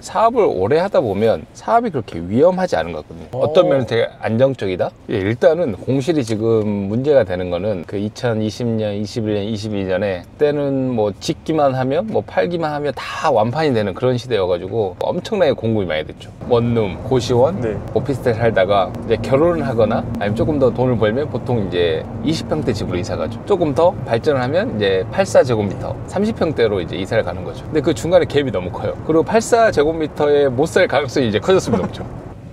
사업을 오래 하다 보면 사업이 그렇게 위험하지 않은 것 같거든요. 어떤 면은 되게 안정적이다? 예, 일단은 공실이 지금 문제가 되는 거는 그 2020년, 21년, 22년에 때는 뭐 짓기만 하면 뭐 팔기만 하면 다 완판이 되는 그런 시대여가지고 엄청나게 공급이 많이 됐죠. 원룸, 고시원, 네. 오피스텔 살다가 이제 결혼을 하거나 아니면 조금 더 돈을 벌면 보통 이제 20평대 집으로 이사 가죠. 조금 더 발전을 하면 이제 84제곱미터, 30평대로 이제 이사를 가는 거죠. 근데 그 중간에 갭이 너무 커요. 그리고 84제곱미터에 못 살 가능성이 이제 커졌으면 넘죠.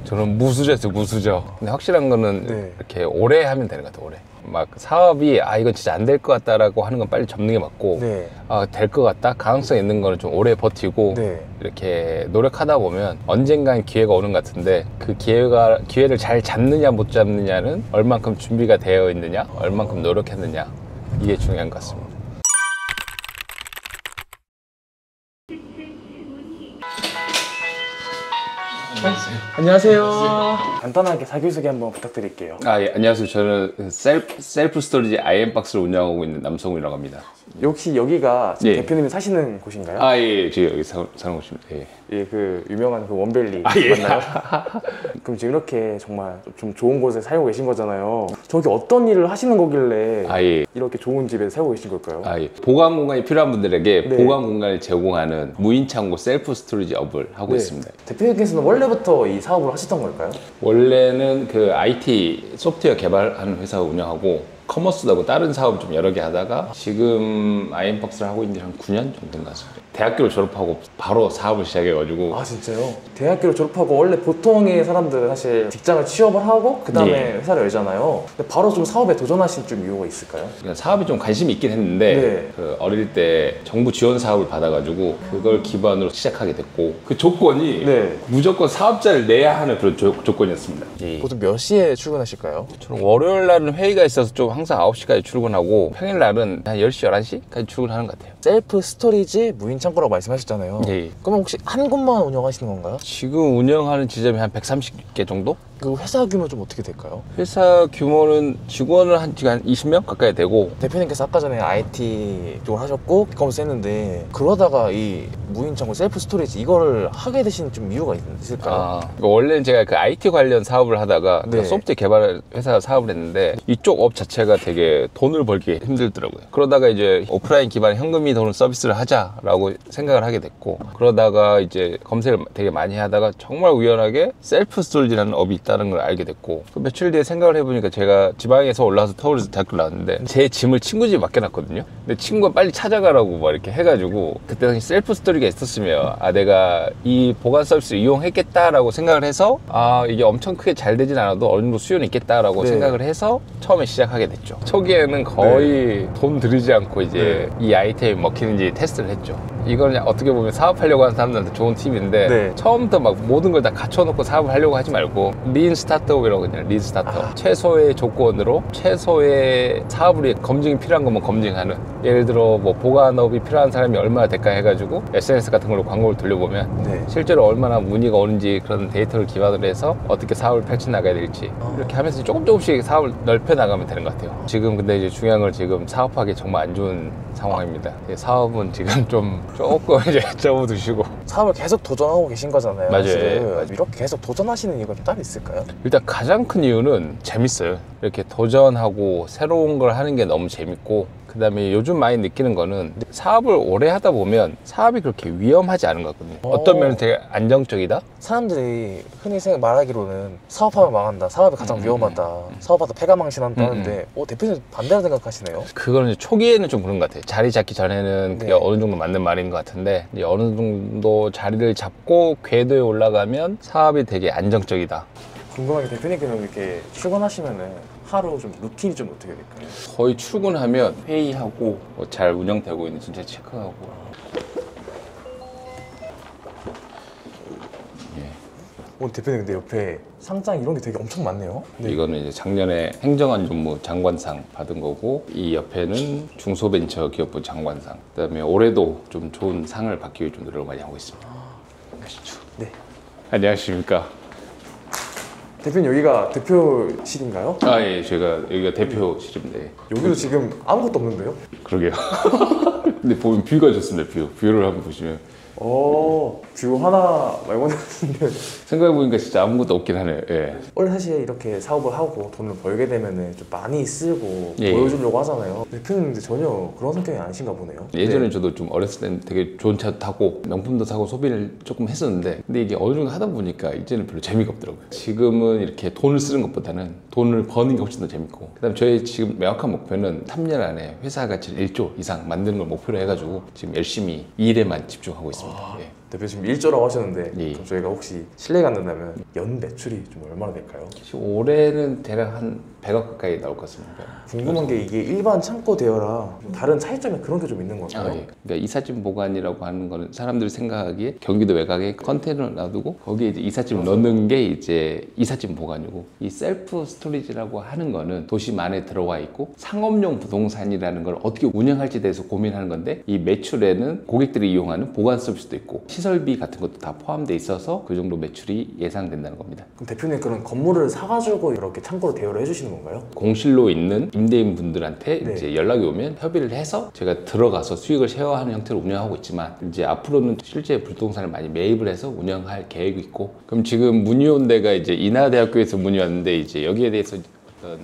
저는 무수저였어요, 무수저. 근데 확실한 거는 네. 이렇게 오래 하면 되는 것 같아요, 오래. 막 사업이 이건 진짜 안 될 것 같다라고 하는 건 빨리 접는 게 맞고, 네. 될 것 같다, 가능성 있는 거는 좀 오래 버티고, 네. 이렇게 노력하다 보면 언젠간 기회가 오는 것 같은데, 그 기회를 잘 잡느냐 못 잡느냐는 얼만큼 준비가 되어 있느냐, 얼만큼 노력했느냐, 이게 중요한 것 같습니다. 안녕하세요. 간단하게 자기소개 한번 부탁드릴게요. 예, 안녕하세요. 저는 셀프 스토리지 아이엠박스를 운영하고 있는 남성훈이라고 합니다. 혹시 여기가 지금 예. 대표님이 사시는 곳인가요? 예, 지금 여기 사는 곳입니다. 예. 예, 그 유명한 그 원벨리 예. 맞나요? 그럼 지금 이렇게 정말 좀 좋은 곳에 살고 계신 거잖아요. 저기 어떤 일을 하시는 거길래 예. 이렇게 좋은 집에 살고 계신 걸까요? 예. 보관 공간이 필요한 분들에게 네. 보관 공간을 제공하는 무인 창고 셀프 스토리지 업을 하고 네. 있습니다. 대표님께서는 원래부터 이 사업을 하시던 걸까요? 원래는 그 IT 소프트웨어 개발하는 회사 운영하고 커머스하고 다른 사업 좀 여러 개 하다가 지금 아이엠박스를 하고 있는 지 한 9년 정도 된 것 같습니다. 대학교를 졸업하고 바로 사업을 시작해가지고 아 진짜요? 대학교를 졸업하고 원래 보통의 사람들은 사실 직장을 취업을 하고 그 다음에 예. 회사를 열잖아요. 근데 바로 좀 사업에 도전하신 좀 이유가 있을까요? 그냥 사업에 좀 관심이 있긴 했는데 네. 그 어릴 때 정부 지원 사업을 받아가지고 그걸 기반으로 시작하게 됐고 그 조건이 네. 무조건 사업자를 내야 하는 그런 조건이었습니다. 보통 몇 시에 출근하실까요? 저는 월요일 날은 회의가 있어서 좀 항상 9시까지 출근하고 평일 날은 한 10시, 11시까지 출근하는 것 같아요. 셀프 스토리지 무인 창고라고 말씀하셨잖아요. 예. 그럼 혹시 한 곳만 운영하시는 건가요? 지금 운영하는 지점이 한 130개 정도? 그 회사 규모 좀 어떻게 될까요? 회사 규모는 직원은 한 20명 가까이 되고 대표님께서 아까 전에 IT 쪽을 하셨고 커머스 했는데 그러다가 이 무인 창고 셀프 스토리지 이거를 하게 되신 좀 이유가 있을까요? 그러니까 원래는 제가 그 IT 관련 사업을 하다가 네. 소프트웨어 개발 회사 사업을 했는데 이쪽 업 자체가 되게 돈을 벌기 힘들더라고요. 그러다가 이제 오프라인 기반의 현금이 도는 서비스를 하자라고 생각을 하게 됐고 그러다가 이제 검색을 되게 많이 하다가 정말 우연하게 셀프 스토리지라는 업이 있다는 걸 알게 됐고 그 며칠 뒤에 생각을 해보니까 제가 지방에서 올라와서 서울에서 대학교를 나왔는데 제 짐을 친구 집에 맡겨놨거든요. 근데 친구가 빨리 찾아가라고 막 이렇게 해가지고 그때 당시 셀프 스토리가 있었으면 내가 이 보관 서비스를 이용했겠다라고 생각을 해서 이게 엄청 크게 잘 되진 않아도 어느 정도 수요는 있겠다라고 네. 생각을 해서 처음에 시작하게 됐죠. 초기에는 거의 돈 들이지 않고 이제 이 아이템이 먹히는지 테스트를 했죠. 이건 그냥 어떻게 보면 사업하려고 하는 사람들한테 좋은 팁인데 네. 처음부터 막 모든 걸 다 갖춰놓고 사업을 하려고 하지 말고 린 스타트업이라거든요. 린 스타트업. 최소의 조건으로 최소의 사업이 검증이 필요한 것만 검증하는. 예를 들어 뭐 보관업이 필요한 사람이 얼마나 될까 해가지고 SNS 같은 걸로 광고를 돌려보면 네. 실제로 얼마나 문의가 오는지 그런 데이터를 기반으로 해서 어떻게 사업을 펼쳐나가야 될지 이렇게 하면서 조금씩 사업을 넓혀나가면 되는 것 같아요. 지금 근데 이제 중요한 건 지금 사업하기 정말 안 좋은 상황입니다. 사업은 지금 조금 이제 접어두시고 사업을 계속 도전하고 계신 거잖아요. 맞아요. 사실은. 맞아요. 이렇게 계속 도전하시는 이유가 좀 따로 있을까요? 일단 가장 큰 이유는 재밌어요. 이렇게 도전하고 새로운 걸 하는 게 너무 재밌고 그 다음에 요즘 많이 느끼는 거는 사업을 오래 하다 보면 사업이 그렇게 위험하지 않은 것 같거든요. 어떤 면은 되게 안정적이다? 사람들이 흔히 말하기로는 사업하면 망한다, 사업이 가장 위험하다, 사업하다 패가망신한다 하는데 대표님 반대로 생각하시네요. 그거는 이제 초기에는 좀 그런 것 같아요. 자리 잡기 전에는 그게 네. 어느 정도 맞는 말인 것 같은데 이제 어느 정도 자리를 잡고 궤도에 올라가면 사업이 되게 안정적이다. 궁금한 게 대표님께서 이렇게 출근하시면은 하루 좀 루틴이 좀 어떻게 될까요? 거의 출근하면 회의하고 잘 운영되고 있는지 진짜 체크하고 오늘 대표님 근데 옆에 상장 이런 게 되게 엄청 많네요. 네. 이거는 이제 작년에 행정안전부 장관상 받은 거고 이 옆에는 중소벤처기업부 장관상 그다음에 올해도 좀 좋은 상을 받기 위해 좀 노력을 많이 하고 있습니다. 가시죠. 네. 안녕하십니까. 대표님 여기가 대표실인가요? 예, 제가 여기가 대표실입니다. 예. 여기도 지금 아무것도 없는데요? 그러게요. 근데 보면 뷰가 좋습니다. 뷰를 한번 보시면 뷰 하나 말고는 생각해보니까 진짜 아무것도 없긴 하네요. 예. 원래 사실 이렇게 사업을 하고 돈을 벌게 되면은 좀 많이 쓰고 예. 보여주려고 하잖아요. 대표님은 근데 전혀 그런 성격이 아니신가 보네요. 예전에 네. 저도 좀 어렸을 때는 되게 좋은 차 타고 명품도 사고 소비를 조금 했었는데 근데 이게 어느 정도 하다 보니까 이제는 별로 재미가 없더라고요. 지금은 이렇게 돈을 쓰는 것보다는 돈을 버는 게 훨씬 더 재밌고 그다음 저희 지금 명확한 목표는 3년 안에 회사 가치를 1조 이상 만드는 걸 목표로 해가지고 지금 열심히 이 일에만 집중하고 있습니다. 예. 대표 지금 1조라고 하셨는데 예. 그럼 저희가 혹시 실례가 안 된다면 연 매출이 좀 얼마나 될까요? 지금 올해는 대략 한 100억 가까이 나올 것 같습니다. 궁금한 게 이게 일반 창고 대여랑 다른 차이점이 그런 게 좀 있는 건가요? 예. 그러니까 이삿짐 보관이라고 하는 거는 사람들이 생각하기에 경기도 외곽에 컨테이너를 놔두고 거기에 이제 이삿짐을 넣는 게 이제 이삿짐 보관이고 이 셀프 스토리지라고 하는 거는 도심 안에 들어와 있고 상업용 부동산이라는 걸 어떻게 운영할지에 대해서 고민하는 건데 이 매출에는 고객들이 이용하는 보관 서비스도 있고 시설비 같은 것도 다 포함되어 있어서 그 정도 매출이 예상된다는 겁니다. 그럼 대표님 그런 건물을 사가지고 이렇게 창고를 대여를 해주시는 건가요? 공실로 있는 임대인 분들한테 네. 이제 연락이 오면 협의를 해서 제가 들어가서 수익을 쉐어하는 형태로 운영하고 있지만 이제 앞으로는 실제 부동산을 많이 매입을 해서 운영할 계획이 있고 그럼 지금 문의 온 데가 이제 인하대학교에서 문의 왔는데 이제 여기에 대해서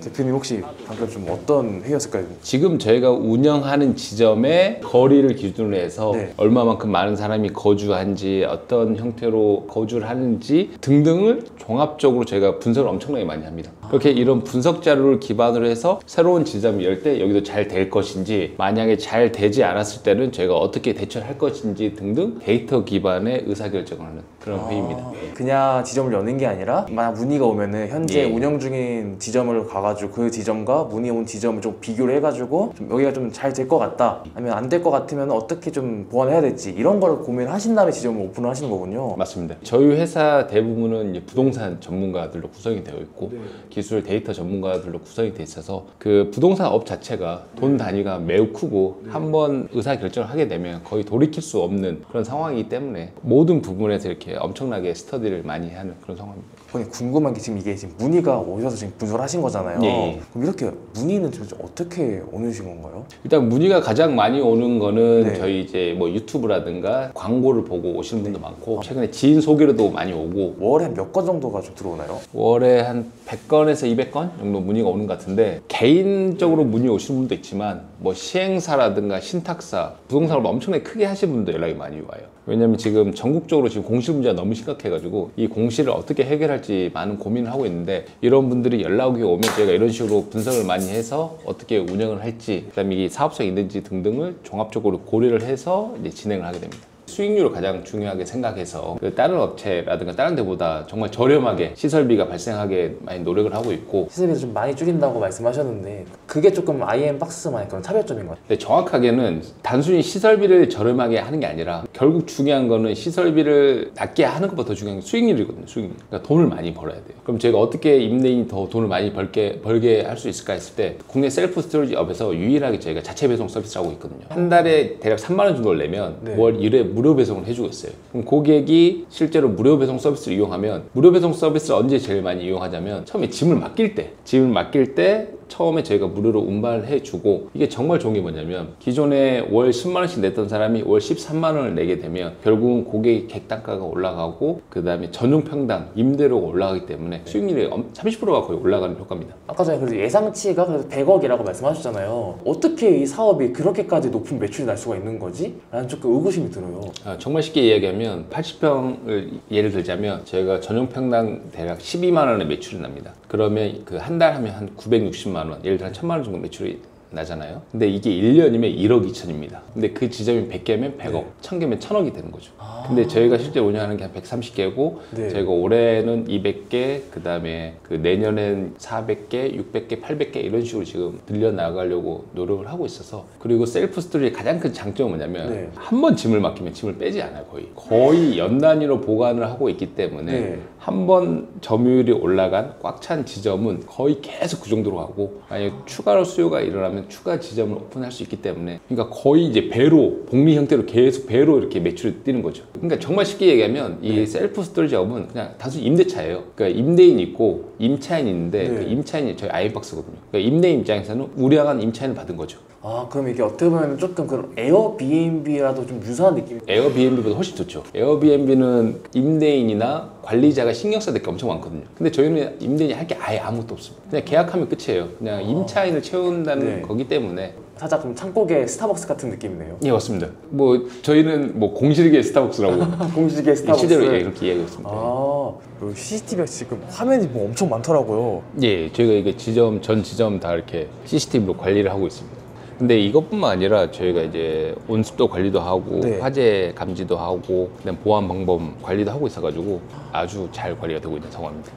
대표님 혹시 방금 좀 어떤 회의였을까요? 지금 저희가 운영하는 지점의 거리를 기준으로 해서 네. 얼마만큼 많은 사람이 거주한지 어떤 형태로 거주를 하는지 등등을 종합적으로 저희가 분석을 엄청나게 많이 합니다. 그렇게 이런 분석 자료를 기반으로 해서 새로운 지점이 열 때 여기도 잘 될 것인지 만약에 잘 되지 않았을 때는 저희가 어떻게 대처를 할 것인지 등등 데이터 기반의 의사결정을 하는 그런 회의입니다. 그냥 지점을 여는 게 아니라 만약 문의가 오면은 현재 예. 운영 중인 지점을 가가지고 그 지점과 문의 온 지점을 좀 비교를 해가지고 좀 여기가 좀 잘 될 것 같다 아니면 안 될 것 같으면 어떻게 좀 보완해야 될지 이런 걸 고민하신 다음에 지점을 오픈을 하시는 거군요. 맞습니다. 저희 회사 대부분은 이제 부동산 전문가들로 구성이 되어 있고 기술 데이터 전문가들로 구성이 되어 있어서 그 부동산 업 자체가 돈 단위가 매우 크고 한번 의사 결정을 하게 되면 거의 돌이킬 수 없는 그런 상황이기 때문에 모든 부분에서 이렇게 엄청나게 스터디를 많이 하는 그런 상황입니다. 저는 궁금한 게 지금 이게 지금 문의가 오셔서 지금 분석을 하신 거잖아요. 예. 그럼 이렇게 문의는 도대체 어떻게 오신 건가요? 일단 문의가 가장 많이 오는 거는 네. 저희 이제 뭐 유튜브라든가 광고를 보고 오시는 분도 많고 최근에 지인 소개로도 많이 오고 월에 몇 건 정도가 좀 들어오나요? 월에 한 100건에서 200건 정도 문의가 오는 것 같은데 개인적으로 문의 오시는 분도 있지만 뭐 시행사라든가 신탁사 부동산을 엄청나게 크게 하신 분도 연락이 많이 와요. 왜냐면 지금 전국적으로 지금 공실 문제가 너무 심각해가지고 이 공실을 어떻게 해결할지 많은 고민을 하고 있는데 이런 분들이 연락이 오면 저희가 이런 식으로 분석을 많이 해서 어떻게 운영을 할지 그다음에 이게 사업성이 있는지 등등을 종합적으로 고려를 해서 이제 진행을 하게 됩니다. 수익률을 가장 중요하게 생각해서 그 다른 업체라든가 다른 데보다 정말 저렴하게 시설비가 발생하게 많이 노력을 하고 있고 시설비를 좀 많이 줄인다고 말씀하셨는데 그게 조금 IM박스만의 그런 차별점인 것 같아요. 근데 정확하게는 단순히 시설비를 저렴하게 하는 게 아니라 결국 중요한 거는 시설비를 낮게 하는 것보다 더 중요한 게 수익률이거든요. 수익률. 그러니까 돈을 많이 벌어야 돼요. 그럼 저희가 어떻게 임대인이 더 돈을 많이 벌게 할 수 있을까 했을 때 국내 셀프 스토리지 업에서 유일하게 저희가 자체 배송 서비스를 하고 있거든요. 한 달에 대략 3만 원 정도를 내면 네. 월 1회 무료 배송을 해주고 있어요. 그럼 고객이 실제로 무료 배송 서비스를 이용하면 무료 배송 서비스를 언제 제일 많이 이용하자면 처음에 짐을 맡길 때 처음에 저희가 무료로 운반해주고 이게 정말 좋은 게 뭐냐면 기존에 월 10만 원씩 냈던 사람이 월 13만 원을 내게 되면 결국은 고객 객단가가 올라가고 그 다음에 전용 평당 임대료가 올라가기 때문에 수익률이 30%가 거의 올라가는 효과입니다. 아까 전에 그래도 예상치가 그래도 100억이라고 말씀하셨잖아요. 어떻게 이 사업이 그렇게까지 높은 매출이 날 수가 있는 거지? 라는 조금 의구심이 들어요. 정말 쉽게 이야기하면 80평을 예를 들자면 저희가 전용 평당 대략 12만 원의 매출이 납니다. 그러면 그 한 달 하면 한 960만 원, 예를 들어 한 1000만 원 정도 매출이 나잖아요. 근데 이게 1년이면 1억 2천입니다. 근데 그 지점이 100개면 100억, 네. 1000개면 1000억이 되는 거죠. 근데 저희가 실제 운영하는 게 한 130개고 네. 저희가 올해는 200개, 그 다음에 그 내년엔 400개, 600개, 800개 이런 식으로 지금 늘려나가려고 노력을 하고 있어서 그리고 셀프 스토리의 가장 큰 장점은 뭐냐면 네. 한 번 짐을 맡기면 짐을 빼지 않아요. 거의 연 단위로 보관을 하고 있기 때문에 네. 한 번 점유율이 올라간 꽉 찬 지점은 거의 계속 그 정도로 가고 만약에 추가로 수요가 일어나면 추가 지점을 오픈할 수 있기 때문에 그러니까 거의 이제 배로 복리 형태로 계속 배로 이렇게 매출이 뛰는 거죠. 그러니까 정말 쉽게 얘기하면 이 셀프 스토리지 업은 그냥 단순히 임대차예요. 그러니까 임대인 있고 임차인이 있는데 네. 그 임차인이 저희 아이박스거든요. 그러니까 임대인 입장에서는 우량한 임차인을 받은 거죠. 아, 그럼 이게 어떻게 보면 조금 그런 에어비앤비라도 좀 유사한 느낌이. 에어비앤비보다 훨씬 좋죠. 에어비앤비는 임대인이나 관리자가 신경 써야 될 게 엄청 많거든요. 근데 저희는 임대인이 할 게 아예 아무것도 없습니다. 그냥 계약하면 끝이에요. 그냥 임차인을 채운다는 네. 거기 때문에. 살짝 좀 창고계 스타벅스 같은 느낌이네요. 예, 맞습니다. 뭐 저희는 뭐 공실계 스타벅스라고 공식의 스타벅스. 실제로 예, 이렇게 이야기했습니다. 아, 그리고 CCTV가 지금 화면이 뭐 엄청 많더라고요. 예, 저희가 이게 전 지점 다 이렇게 CCTV로 관리를 하고 있습니다. 근데 이것뿐만 아니라 저희가 이제 온습도 관리도 하고 네. 화재 감지도 하고 그다음 보안 방법 관리도 하고 있어가지고 아주 잘 관리가 되고 있는 상황입니다.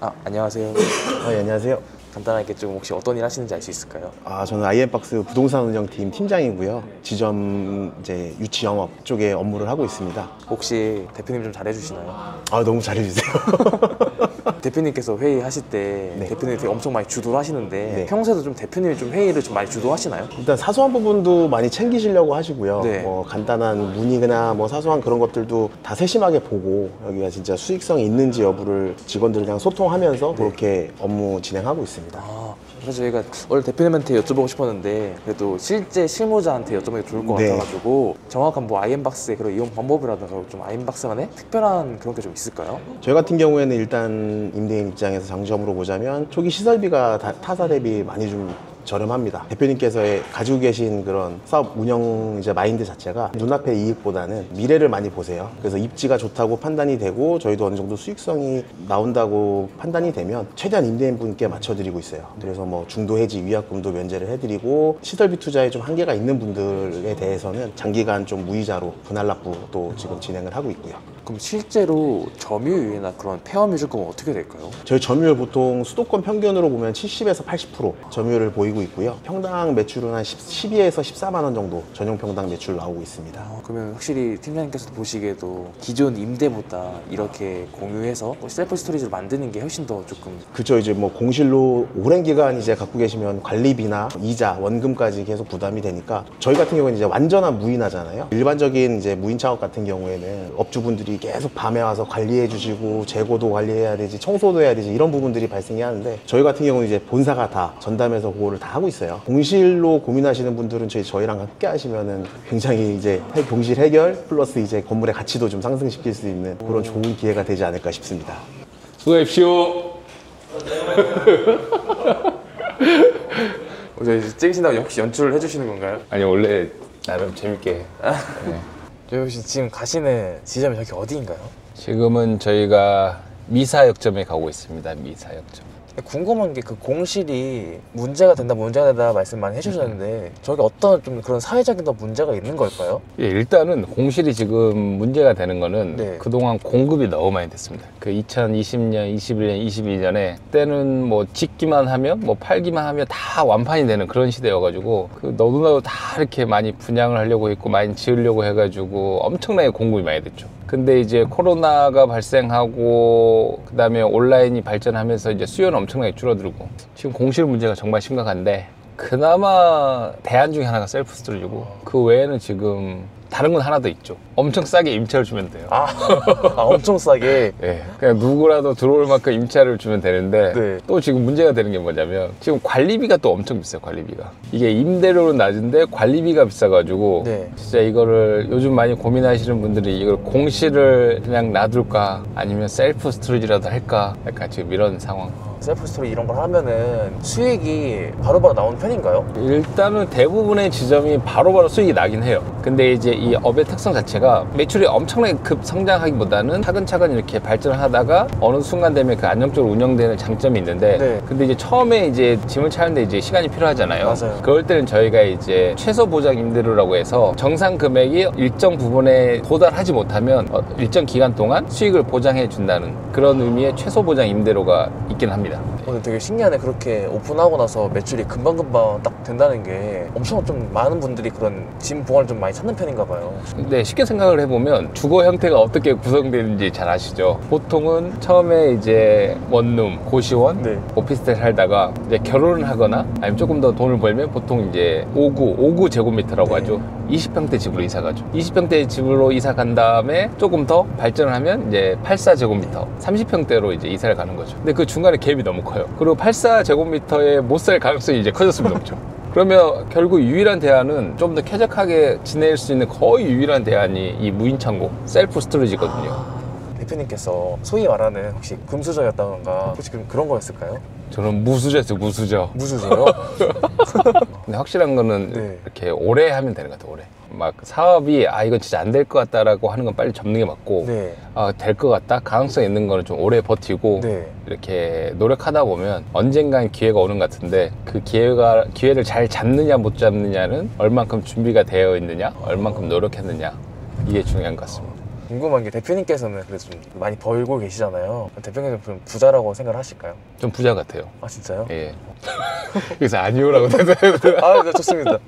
아, 안녕하세요. 네, 안녕하세요. 간단하게 좀 혹시 어떤 일 하시는지 알 수 있을까요? 저는 IM박스 부동산 운영팀 팀장이고요. 지점 이제 유치 영업 쪽에 업무를 하고 있습니다. 혹시 대표님 좀 잘해주시나요? 너무 잘해주세요. 대표님께서 회의하실 때 네. 대표님이 되게 엄청 많이 주도를 하시는데 네. 평소에도 좀 대표님이 좀 회의를 좀 많이 주도하시나요? 일단 사소한 부분도 많이 챙기시려고 하시고요. 네. 뭐 간단한 문의나 뭐 사소한 그런 것들도 다 세심하게 보고 여기가 진짜 수익성이 있는지 여부를 직원들이랑 소통하면서 그렇게 업무 진행하고 있습니다. 아, 그래서 저희가 원래 대표님한테 여쭤보고 싶었는데 그래도 실제 실무자한테 여쭤보는 게 좋을 것 네. 같아가지고 정확한 뭐 아이엠박스의 그런 이용 방법이라든가 좀 아이엠박스만의 특별한 그런 게 좀 있을까요? 저희 같은 경우에는 일단 임대인 입장에서 장점으로 보자면 초기 시설비가 타사 대비 많이 좀 저렴합니다. 대표님께서 가지고 계신 그런 사업 운영 이제 마인드 자체가 눈앞의 이익보다는 미래를 많이 보세요. 그래서 입지가 좋다고 판단이 되고 저희도 어느 정도 수익성이 나온다고 판단이 되면 최대한 임대인 분께 맞춰드리고 있어요. 그래서 뭐 중도 해지 위약금도 면제를 해드리고 시설비 투자에 좀 한계가 있는 분들에 대해서는 장기간 좀 무이자로 분할 납부도 지금 진행을 하고 있고요. 그럼 실제로 점유율이나 그런 폐업유증금은 어떻게 될까요? 저희 점유율 보통 수도권 평균으로 보면 70에서 80% 점유율을 보이고 있고요. 평당 매출은 한 12에서 14만 원 정도 전용 평당 매출 나오고 있습니다. 그러면 확실히 팀장님께서도 보시기에도 기존 임대보다 이렇게 공유해서 셀프 스토리지를 만드는 게 훨씬 더 조금. 그죠. 이제 뭐 공실로 오랜 기간 이제 갖고 계시면 관리비나 이자, 원금까지 계속 부담이 되니까 저희 같은 경우는 이제 완전한 무인하잖아요. 일반적인 이제 무인 창업 같은 경우에는 업주분들이 계속 밤에 와서 관리해 주시고 재고도 관리해야 되지, 청소도 해야 되지, 이런 부분들이 발생이 하는데 저희 같은 경우는 이제 본사가 다 전담해서 그거를 다 하고 있어요. 공실로 고민하시는 분들은 저희랑 함께 하시면은 굉장히 이제 공실 해결 플러스 이제 건물의 가치도 좀 상승시킬 수 있는 그런 좋은 기회가 되지 않을까 싶습니다. 수고하십시오. 찍으신다고 혹시 연출을 해주시는 건가요? 아니 원래 나름 재밌게. 네. 저희 혹시 지금 가시는 지점이 저기 어디인가요? 지금은 저희가 미사역점에 가고 있습니다. 미사역점. 궁금한 게 그 공실이 문제가 된다 말씀 많이 해주셨는데 저게 어떤 좀 그런 사회적인 더 문제가 있는 걸까요? 예, 일단은 공실이 지금 문제가 되는 거는 네. 그동안 공급이 너무 많이 됐습니다. 그 2020년, 21년, 22년에 때는 뭐 짓기만 하면 뭐 팔기만 하면 다 완판이 되는 그런 시대여가지고 그 너도나도 다 이렇게 많이 분양을 하려고 했고 많이 지으려고 해가지고 엄청나게 공급이 많이 됐죠. 근데 이제 코로나가 발생하고 그다음에 온라인이 발전하면서 이제 수요는 엄청나게 줄어들고 지금 공실 문제가 정말 심각한데 그나마 대안 중에 하나가 셀프 스토리지고 그 외에는 지금 다른 건 하나 더 있죠. 엄청 싸게 임차를 주면 돼요. 엄청 싸게. 예, 그냥 누구라도 들어올 만큼 임차를 주면 되는데 네. 또 지금 문제가 되는 게 뭐냐면 지금 관리비가 또 엄청 비싸요. 관리비가 이게 임대료는 낮은데 관리비가 비싸가지고 네. 진짜 이거를 요즘 많이 고민하시는 분들이 이걸 공실을 그냥 놔둘까 아니면 셀프 스토리지라도 할까 약간 지금 이런 상황. 셀프 스토리 이런 걸 하면은 수익이 바로바로 나오는 편인가요? 일단은 대부분의 지점이 바로바로 수익이 나긴 해요. 근데 이제 이 업의 특성 자체가 매출이 엄청나게 급 성장하기보다는 차근차근 이렇게 발전을 하다가 어느 순간 되면 그 안정적으로 운영되는 장점이 있는데 네. 근데 이제 처음에 이제 짐을 차는데 이제 시간이 필요하잖아요. 맞아요. 그럴 때는 저희가 이제 최소 보장 임대료라고 해서 정상 금액이 일정 부분에 도달하지 못하면 일정 기간 동안 수익을 보장해 준다는 그런 의미의 최소 보장 임대료가 있긴 합니다. 오늘 되게 신기하네. 그렇게 오픈하고 나서 매출이 금방금방 딱 된다는 게 엄청 좀 많은 분들이 그런 짐 보관을 좀 많이 찾는 편인가 봐요. 근데 쉽게 생각을 해보면 주거 형태가 어떻게 구성되는지 잘 아시죠? 보통은 처음에 이제 원룸, 고시원, 네. 오피스텔 살다가 이제 결혼을 하거나 아니면 조금 더 돈을 벌면 보통 이제 5구 제곱미터라고 네. 하죠. 20평대 집으로 이사 가죠. 20평대 집으로 이사 간 다음에 조금 더 발전을 하면 이제 84제곱미터, 30평대로 이제 이사를 가는 거죠. 근데 그 중간에 갭이 너무 커요. 그리고 84제곱미터에 못 살 가능성이 이제 커졌으면 넘죠. 그러면 결국 유일한 대안은 좀 더 쾌적하게 지낼 수 있는 거의 유일한 대안이 이 무인 창고 셀프 스토리지거든요. 대표님께서 소위 말하는 혹시 금수저였다던가 혹시 그런 거였을까요? 저는 무수저였어요, 무수저. 무수저요? 근데 확실한 거는 네. 이렇게 오래 하면 되는 것 같아요, 오래. 막 사업이 이건 진짜 안 될 것 같다라고 하는 건 빨리 접는 게 맞고, 네. 될 것 같다, 가능성 있는 거는 좀 오래 버티고, 네. 이렇게 노력하다 보면 언젠간 기회가 오는 것 같은데, 그 기회를 잘 잡느냐 못 잡느냐는 얼만큼 준비가 되어 있느냐, 얼만큼 노력했느냐, 이게 중요한 것 같습니다. 궁금한 게 대표님께서는 그래도 좀 많이 벌고 계시잖아요. 대표님은 좀 부자라고 생각을 하실까요? 좀 부자 같아요. 아 진짜요? 예. 그래서 아니오라고 대답해요. 아, 네, 좋습니다.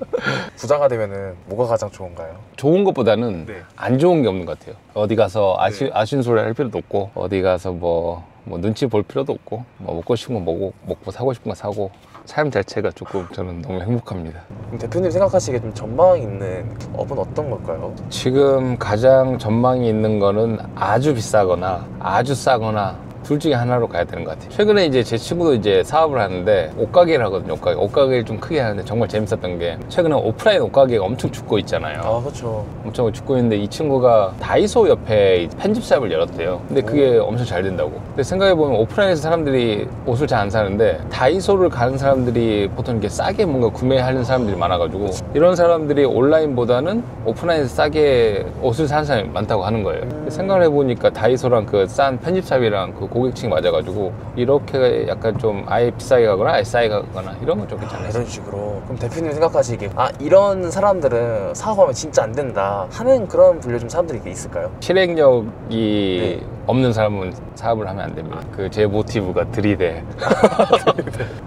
부자가 되면은 뭐가 가장 좋은가요? 좋은 것보다는 네. 안 좋은 게 없는 것 같아요. 어디 가서 네. 아쉬운 소리 할 필요도 없고, 어디 가서 뭐 눈치 볼 필요도 없고, 뭐 먹고 싶은 거 먹고 사고 싶은 거 사고, 삶 자체가 조금 저는 너무 행복합니다. 그럼 대표님 생각하시기에 좀 전망 있는 업은 어떤 걸까요? 지금 가장 전망이 있는 거는 아주 비싸거나 아주 싸거나 둘 중에 하나로 가야 되는 것 같아요. 최근에 이제 제 친구도 이제 사업을 하는데 옷가게를 하거든요. 옷가게를 좀 크게 하는데 정말 재밌었던 게 최근에 오프라인 옷가게가 엄청 죽고 있잖아요. 아 그렇죠. 엄청 죽고 있는데 이 친구가 다이소 옆에 편집샵을 열었대요. 근데 그게 엄청 잘 된다고. 근데 생각해보면 오프라인에서 사람들이 옷을 잘 안 사는데 다이소를 가는 사람들이 보통 이렇게 싸게 뭔가 구매하는 사람들이 많아가지고 이런 사람들이 온라인보다는 오프라인에서 싸게 옷을 사는 사람이 많다고 하는 거예요. 생각을 해보니까 다이소랑 그 싼 편집샵이랑 그 고객층이 맞아가지고 이렇게 약간 좀 아예 비싸게 가거나 아예 싸게 가거나 이런 건 좀 괜찮아요. 이런 식으로. 그럼 대표님 생각하시기에 이런 사람들은 사업하면 진짜 안 된다 하는 그런 분류 좀 사람들이 있을까요? 실행력이 네. 없는 사람은 사업을 하면 안 됩니다. 그 제 모티브가 들이대.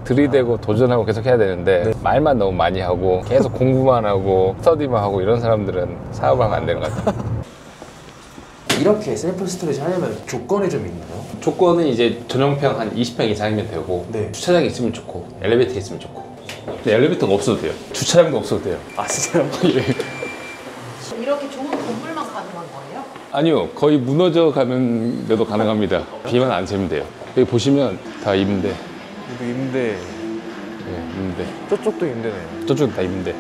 들이대고 도전하고 계속 해야 되는데 네. 말만 너무 많이 하고 계속 공부만 하고 스터디만 하고 이런 사람들은 사업을 하면 안 되는 것 같아요. 이렇게 셀프 스토리지 하려면 조건이 좀 있나요? 조건은 이제 전용평 한 20평 이상이면 되고 네. 주차장이 있으면 좋고 엘리베이터 있으면 좋고 근데 엘리베이터가 없어도 돼요. 주차장도 없어도 돼요. 아 진짜요? 예. 이렇게 좋은 건물만 가능한 거예요? 아니요, 거의 무너져 가는 데도 가능합니다. 비만 안 새면 돼요. 여기 보시면 다 임대. 이거 임대. 예, 임대. 저쪽도 임대네요. 저쪽 다 임대.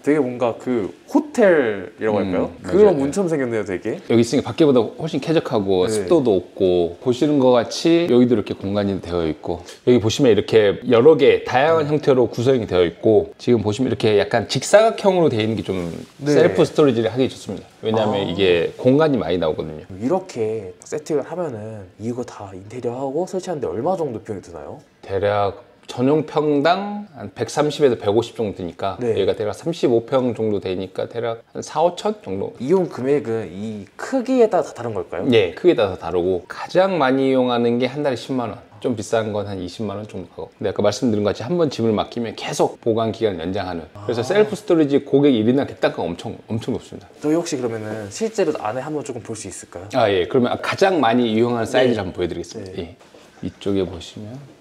되게 뭔가 그 호텔이라고 할까요? 맞아요. 그런 문처럼 생겼네요 되게. 여기 있으니까 밖에보다 훨씬 쾌적하고 네. 습도도 없고 보시는 것 같이 여기도 이렇게 공간이 되어 있고 여기 보시면 이렇게 여러 개 다양한 형태로 구성이 되어 있고 지금 보시면 이렇게 약간 직사각형으로 되어 있는 게 좀 네. 셀프 스토리지를 하기 좋습니다. 왜냐하면 이게 공간이 많이 나오거든요. 이렇게 세팅을 하면은 이거 다 인테리어하고 설치하는데 얼마 정도 비용이 드나요? 대략 전용 평당 한 130에서 150 정도 드니까 네. 여기가 대략 35평 정도 되니까 대략 한 4, 5천 정도? 이용 금액은 이 크기에 따라 다 다른 걸까요? 예, 크기에 따라서 다르고 가장 많이 이용하는 게 한 달에 10만 원. 좀 비싼 건 한 20만 원 정도 하고. 근데 아까 말씀드린 것 같이 한 번 짐을 맡기면 계속 보관 기간을 연장하는. 그래서 셀프 스토리지 고객 1인당 객단가가 엄청 높습니다. 저희 혹시 그러면은 실제로 안에 한번 조금 볼 수 있을까요? 아, 예. 그러면 가장 많이 이용하는 사이즈를 네. 한번 보여드리겠습니다. 네. 예. 이쪽에 보시면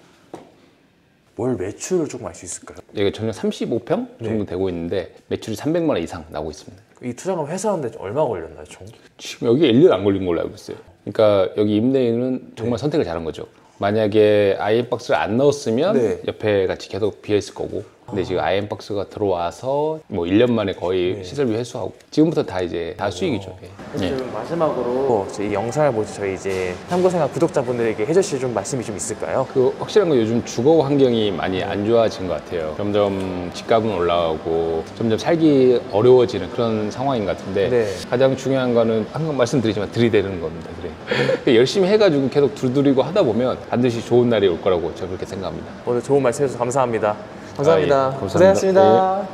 월 매출을 조금 알 수 있을까요? 여기 전용 35평 정도 네. 되고 있는데 매출이 300만 원 이상 나오고 있습니다. 이 투자금 회수하는데 얼마 걸렸나요 총? 지금 여기 1년 안 걸린 걸로 알고 있어요. 그러니까 여기 임대인은 정말 선택을 잘한 거죠. 만약에 아이엠박스를 안 넣었으면 네. 옆에 같이 계속 비어 있을 거고 근데 지금 아이엠박스가 들어와서 뭐 1년 만에 거의 네. 시설비 회수하고 지금부터 다 이제 다 수익이죠. 예. 그럼 마지막으로 이 영상을 보시 저희 이제 탐구생활 구독자분들에게 해주실 좀 말씀이 좀 있을까요? 그 확실한 건 요즘 주거 환경이 많이 안 좋아진 것 같아요. 점점 집값은 올라가고 점점 살기 어려워지는 그런 상황인 것 같은데 네. 가장 중요한 거는 항상 말씀드리지만 들이대는 겁니다. 그래. 열심히 해가지고 계속 두드리고 하다 보면 반드시 좋은 날이 올 거라고 저는 그렇게 생각합니다. 오늘 좋은 말씀 해주셔서 감사합니다. 감사합니다. 아, 예. 감사합니다. 고생하셨습니다.